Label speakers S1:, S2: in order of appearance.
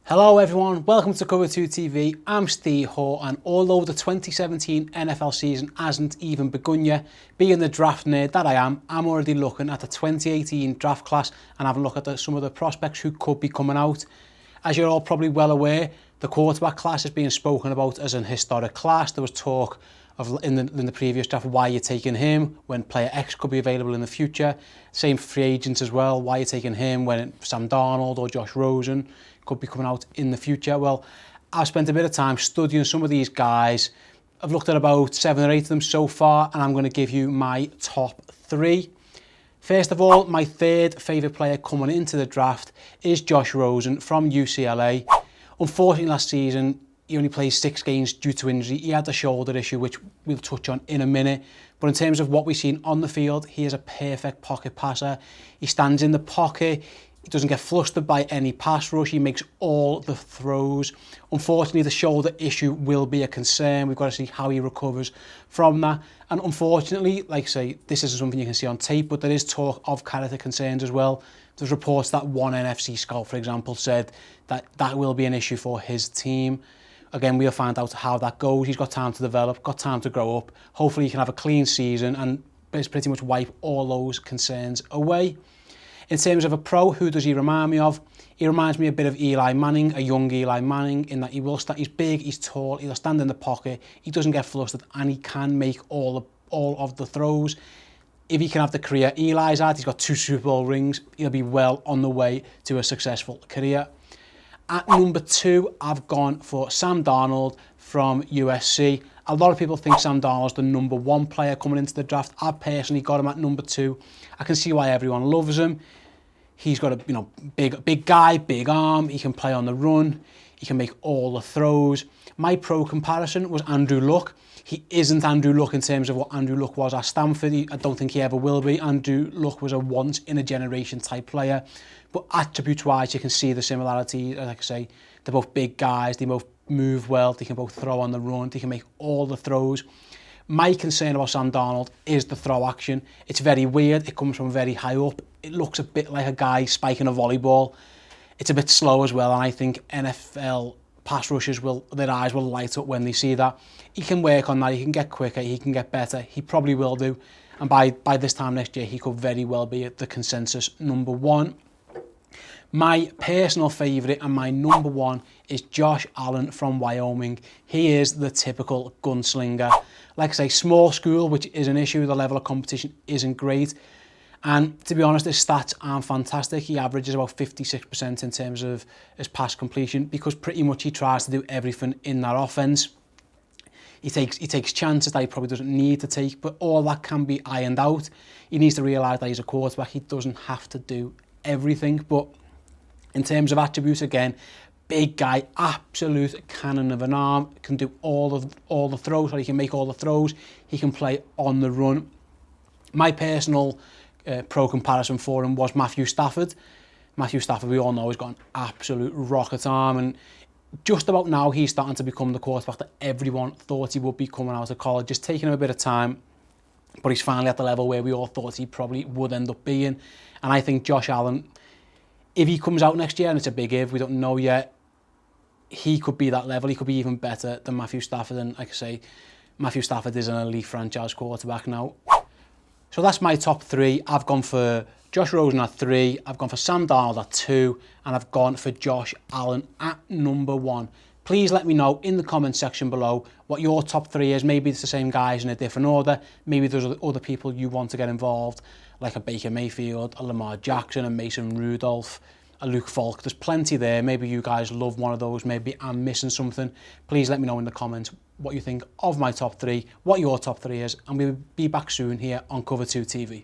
S1: Hello everyone, welcome to Cover 2 TV. I'm Steve Hoare, and although the 2017 NFL season hasn't even begun yet, being the draft nerd that I am, I'm already looking at the 2018 draft class and having a look at some of the prospects who could be coming out. As you're all probably well aware, the quarterback class is being spoken about as an historic class. There was talk of in the previous draft, why you're taking him when player X could be available in the future. Same for free agents as well, why you're taking him when Sam Darnold or Josh Rosen could be coming out in the future. Well, I've spent a bit of time studying some of these guys. I've looked at about 7 or 8 of them so far, and I'm going to give you my top 3. First of all, my third favourite player coming into the draft is Josh Rosen from UCLA. Unfortunately, last season, he only played 6 games due to injury. He had the shoulder issue, which we'll touch on in a minute. But in terms of what we've seen on the field, he is a perfect pocket passer. He stands in the pocket. He doesn't get flustered by any pass rush. He makes all the throws. Unfortunately, the shoulder issue will be a concern. We've got to see how he recovers from that. And unfortunately, like I say, this isn't something you can see on tape, but there is talk of character concerns as well. There's reports that one NFC scout, for example, said that that will be an issue for his team. Again, we'll find out how that goes. He's got time to develop, got time to grow up. Hopefully he can have a clean season and pretty much wipe all those concerns away. In terms of a pro, who does he remind me of? He reminds me a bit of Eli Manning, a young Eli Manning, in that he's big, he's tall, he'll stand in the pocket, he doesn't get flustered, and he can make all of the throws. If he can have the career Eli's had, he's got 2 Super Bowl rings, he'll be well on the way to a successful career. At number 2, I've gone for Sam Darnold from USC. A lot of people think Sam Darnold's the number 1 player coming into the draft. I personally got him at number 2. I can see why everyone loves him. He's got a big guy, big arm. He can play on the run. He can make all the throws. My pro comparison was Andrew Luck. He isn't Andrew Luck in terms of what Andrew Luck was at Stanford. I don't think he ever will be. Andrew Luck was a once-in-a-generation type player. But attributes-wise, you can see the similarity. Like I say, they're both big guys. They both move well. They can both throw on the run. They can make all the throws. My concern about Sam Darnold is the throw action. It's very weird. It comes from very high up. It looks a bit like a guy spiking a volleyball. It's a bit slow as well, and I think NFL pass rushers their eyes will light up when they see that. He can work on that. He can get quicker. He can get better. He probably will do. And by this time next year, he could very well be the consensus number 1. My personal favourite and my number 1 is Josh Allen from Wyoming. He is the typical gunslinger. Like I say, small school, which is an issue. The level of competition isn't great. And to be honest, his stats aren't fantastic. He averages about 56% in terms of his pass completion because pretty much he tries to do everything in that offense. He takes chances that he probably doesn't need to take, but all that can be ironed out. He needs to realise that he's a quarterback. He doesn't have to do everything, but in terms of attributes, again, big guy, absolute cannon of an arm, can do all the throws, so he can make all the throws. He can play on the run. My personal pro comparison for him was Matthew Stafford. Matthew Stafford, we all know, has got an absolute rocket arm, and just about now he's starting to become the quarterback that everyone thought he would be coming out of college. It's taken him a bit of time, but he's finally at the level where we all thought he probably would end up being. And I think Josh Allen, if he comes out next year, and it's a big if, we don't know yet, he could be that level. He could be even better than Matthew Stafford. And like I say, Matthew Stafford is an elite franchise quarterback now. So that's my top 3. I've gone for Josh Rosen at 3, I've gone for Sam Darnold at 2, and I've gone for Josh Allen at number 1. Please let me know in the comment section below what your top 3 is. Maybe it's the same guys in a different order. Maybe there's other people you want to get involved, like a Baker Mayfield, a Lamar Jackson, a Mason Rudolph, a Luke Falk. There's plenty there. Maybe you guys love one of those. Maybe I'm missing something. Please let me know in the comments what you think of my top 3, what your top 3 is, and we'll be back soon here on Cover 2 TV.